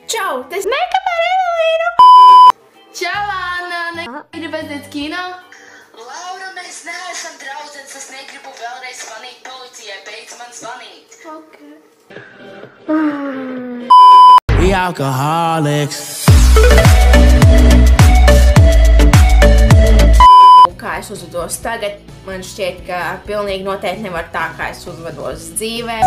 Čau, tas Meika par Evelīnu! Čau, Anna! Gribas iet kino? Laura, mēs neesam draudzenes, es negribu vēlreiz zvanīt policijai, beidz man zvanīt. We alcoholics. Kā es uzvedos tagad, man šķiet, ka pilnīgi noteikti nevar tā, kā es uzvedos dzīvē.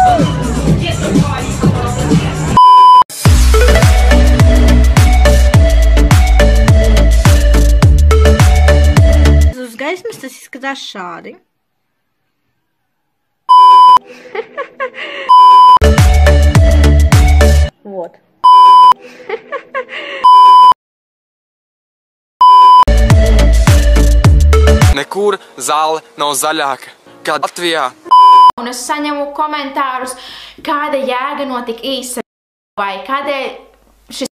Uz gaismas tas izskatās šādi. Vot. Nekur zāle nav zaļāka kā Latvijā. Un es saņemu komentārus, kāda jēga no tik īsa, vai kādēļ šis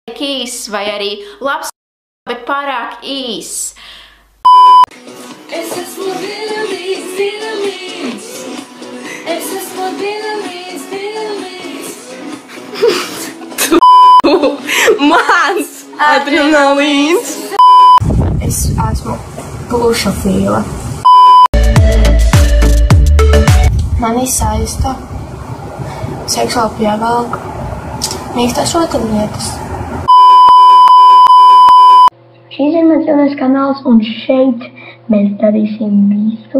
tik īs, vai arī labs, bet pārāk īs. Es esmu dinamīts. Es esmu dinamīts. Mans adrenalīns! Es esmu glušofīla. Mani saista, seksuāli pievelk, mīkstās rotaļlietas. Šīs ir mans jaunais kanāls, un šeit mēs darīsim visu,